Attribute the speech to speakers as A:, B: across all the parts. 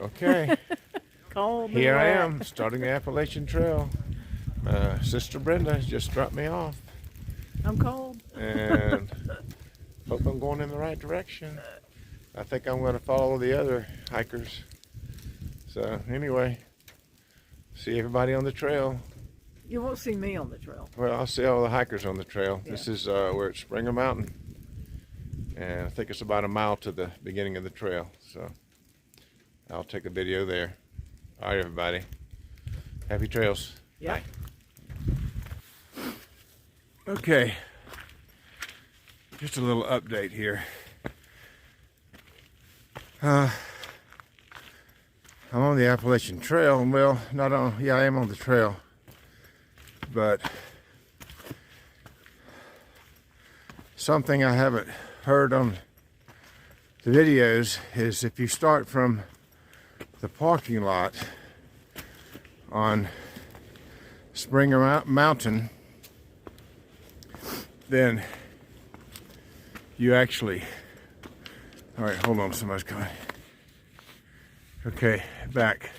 A: Okay,
B: Cold.
A: here I am, starting the Appalachian Trail. Sister Brenda just dropped me off,
B: I'm cold.
A: and hope I'm going in the right direction. I think I'm going to follow the other hikers. So anyway, see everybody on the trail.
B: You won't see me on the trail.
A: Well, I'll see all the hikers on the trail.
B: Yeah.
A: This is we're at Springer Mountain, and I think it's about a mile to the beginning of the trail. So I'll take a video there. All right, everybody. Happy trails.
B: Yeah.
A: Bye. Okay, just a little update here. I'm on the Appalachian Trail. Well, not on, yeah, I am on the trail. But something I haven't heard on the videos is if you start from the parking lot on Springer Mountain, then you actually, all right, hold on, somebody's coming. Okay, back.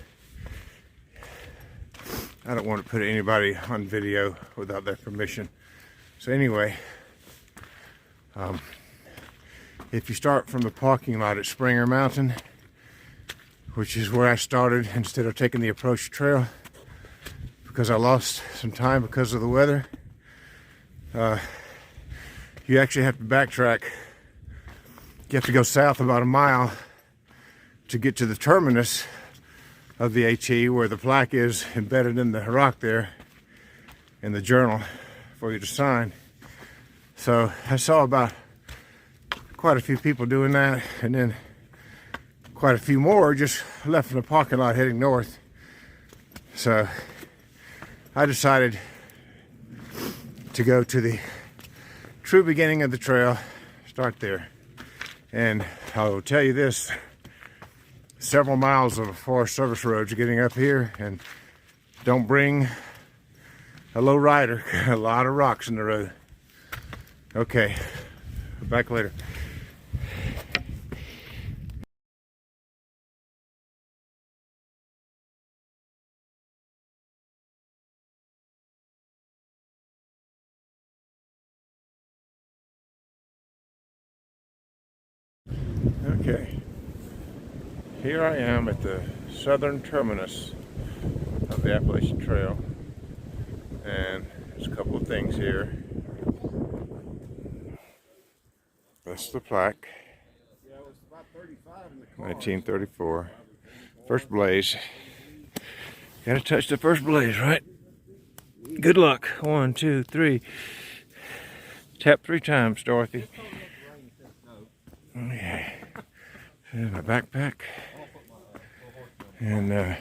A: I don't want to put anybody on video without their permission. So anyway, if you start from the parking lot at Springer Mountain, which is where I started instead of taking the approach trail, because I lost some time because of the weather, you actually have to backtrack. You have to go south about a mile to get to the terminus of the HE, where the plaque is embedded in the rock there in the journal for you to sign. So I saw about quite a few people doing that, and then quite a few more just left in the parking lot heading north. So I decided to go to the true beginning of the trail, start there. And I will tell you this, several miles of Forest Service roads getting up here, and don't bring a low rider, a lot of rocks in the road. Okay, back later. Okay, here I am at the southern terminus of the Appalachian Trail, and there's a couple of things here. That's the plaque, 1934, first blaze. Gotta touch the first blaze, right? Good luck. 1, 2, 3. Tap 3 times, Dorothy. Okay. And my backpack. And back.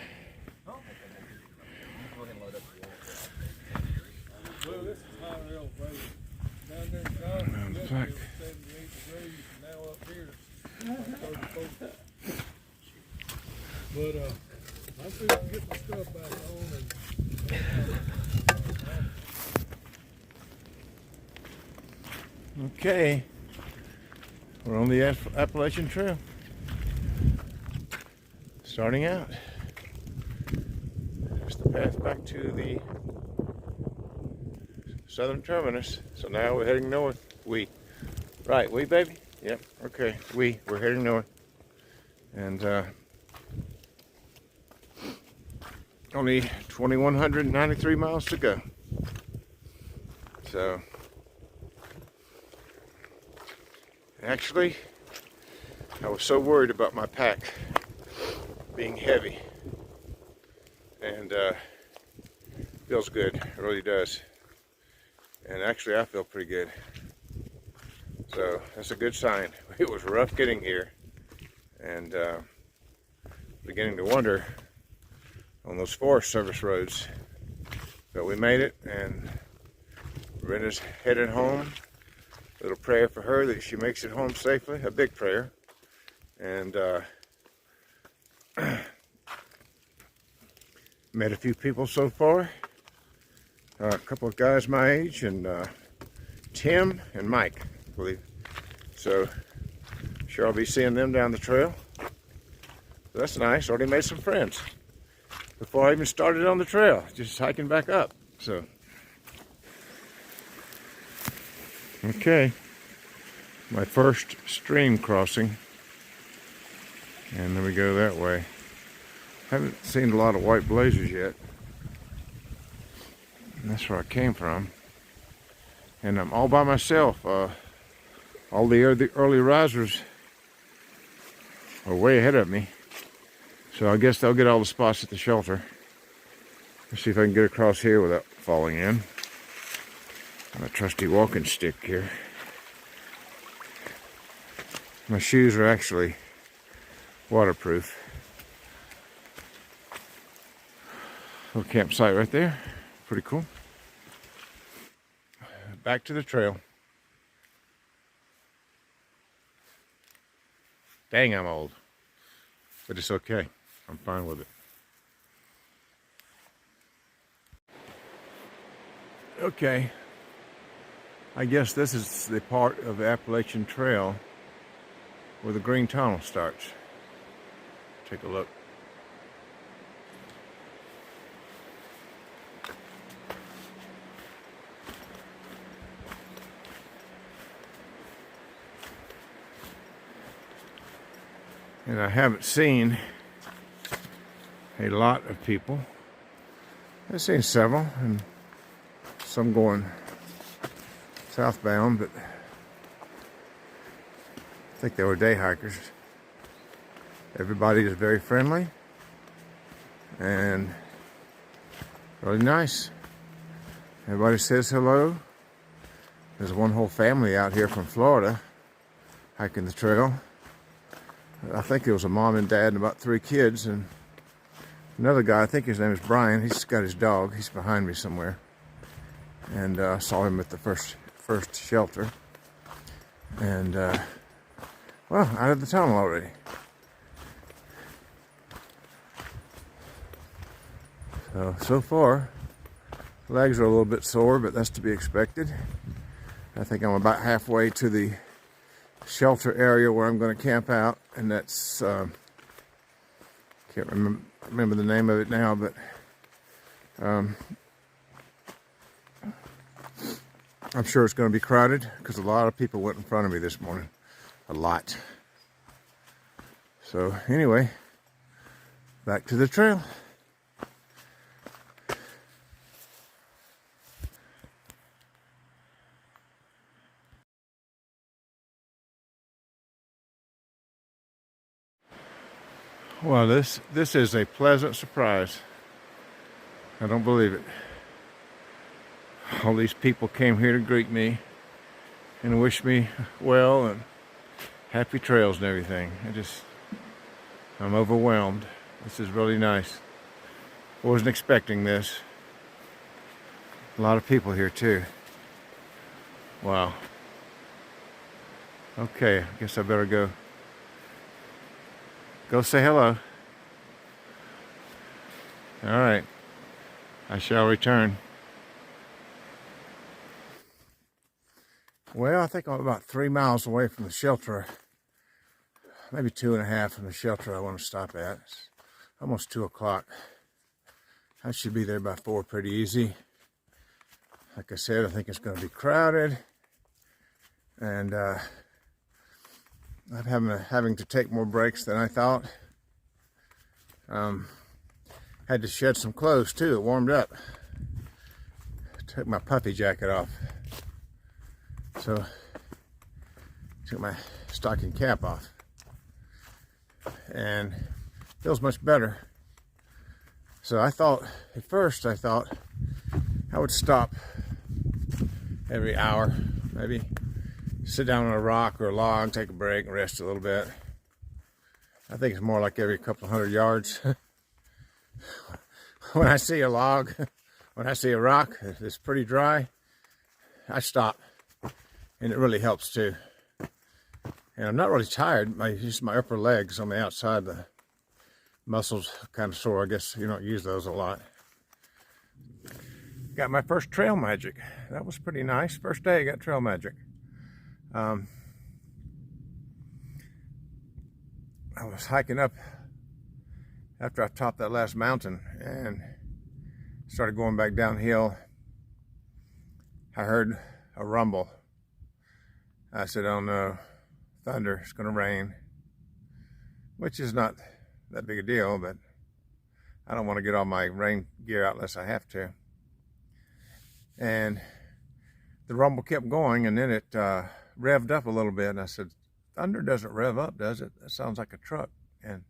C: But I think I can get my stuff back on and
A: Okay, we're on the Appalachian Trail. Starting out. There's the path back to the southern terminus. So now we're heading north. Right, we baby? Yep, okay, we're heading north. And only 2,193 miles to go. So actually, I was so worried about my pack being heavy, and feels good, it really does. And actually I feel pretty good, so that's a good sign. It was rough getting here, and beginning to wonder on those Forest Service roads, but we made it, and Brenda's headed home. A little prayer for her that she makes it home safely, a big prayer. And met a few people so far, a couple of guys my age, and Tim and Mike, I believe. So sure I'll be seeing them down the trail. That's nice. Already made some friends before I even started on the trail. Just hiking back up. So, okay. My first stream crossing. And then we go that way. Haven't seen a lot of white blazers yet. And that's where I came from. And I'm all by myself. All the early risers are way ahead of me. So I guess they'll get all the spots at the shelter. Let's see if I can get across here without falling in. My trusty walking stick here. My shoes are actually waterproof. Little campsite right there. Pretty cool. Back to the trail. Dang, I'm old. But it's okay. I'm fine with it. Okay. I guess this is the part of the Appalachian Trail where the green tunnel starts. Take a look. And I haven't seen a lot of people. I've seen several, and some going southbound, but I think they were day hikers. Everybody is very friendly and really nice. Everybody says hello. There's one whole family out here from Florida hiking the trail. I think it was a mom and dad and about 3 kids, and another guy, I think his name is Brian. He's got his dog. He's behind me somewhere. And I saw him at the first shelter. And, well, out of the tunnel already. So far, legs are a little bit sore, but that's to be expected. I think I'm about halfway to the shelter area where I'm going to camp out, and that's can't remember the name of it now, but I'm sure it's going to be crowded because a lot of people went in front of me this morning. A lot. So anyway, back to the trail. Well, this is a pleasant surprise. I don't believe it. All these people came here to greet me and wish me well and happy trails and everything. I'm overwhelmed. This is really nice. I wasn't expecting this. A lot of people here too. Wow. Okay, I guess I better go say hello. All right. I shall return. Well, I think I'm about 3 miles away from the shelter. Maybe 2.5 from the shelter I want to stop at. It's almost 2 o'clock. I should be there by 4 pretty easy. Like I said, I think it's going to be crowded. And I'm having to take more breaks than I thought. Had to shed some clothes too. It warmed up. Took my puffy jacket off. So took my stocking cap off. And feels much better. So I thought, at first I thought I would stop every hour, maybe sit down on a rock or a log, take a break and rest a little bit. I think it's more like every couple of 100 yards. When I see a log, when I see a rock that's pretty dry, I stop. And it really helps too. And I'm not really tired. Just my upper legs on the outside, the muscles kind of sore. I guess you don't use those a lot. Got my first trail magic. That was pretty nice. First day I got trail magic. I was hiking up after I topped that last mountain and started going back downhill, I heard a rumble. I said, oh no, thunder, it's gonna rain, which is not that big a deal, but I don't want to get all my rain gear out unless I have to. And the rumble kept going, and then it revved up a little bit, and I said, thunder doesn't rev up, does it? That sounds like a truck. And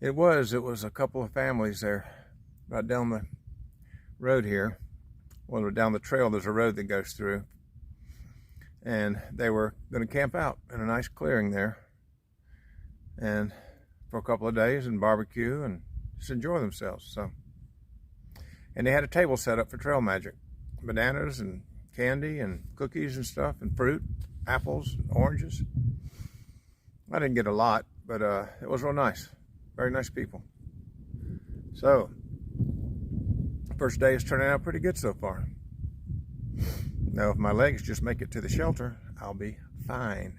A: it was a couple of families there right down the road here. Well, down the trail, there's a road that goes through. And they were going to camp out in a nice clearing there and for a couple of days and barbecue and just enjoy themselves. So, and they had a table set up for trail magic, bananas and candy and cookies and stuff and fruit, apples, oranges. I didn't get a lot, but it was real nice. Very nice people. So, first day is turning out pretty good so far. Now, if my legs just make it to the shelter, I'll be fine.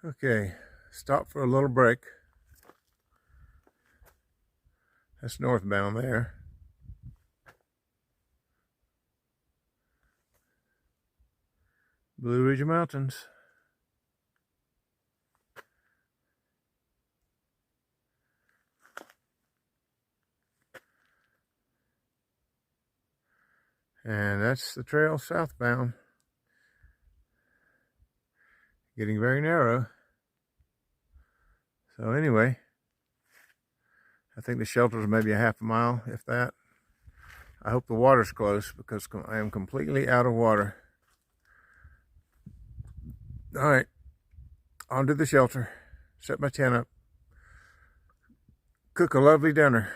A: Okay, stop for a little break. That's northbound there. Blue Ridge Mountains. And that's the trail southbound. Getting very narrow. So anyway, I think the shelter is maybe a half a mile, if that. I hope the water's close because I am completely out of water. All right, on to the shelter. Set my tent up. Cook a lovely dinner.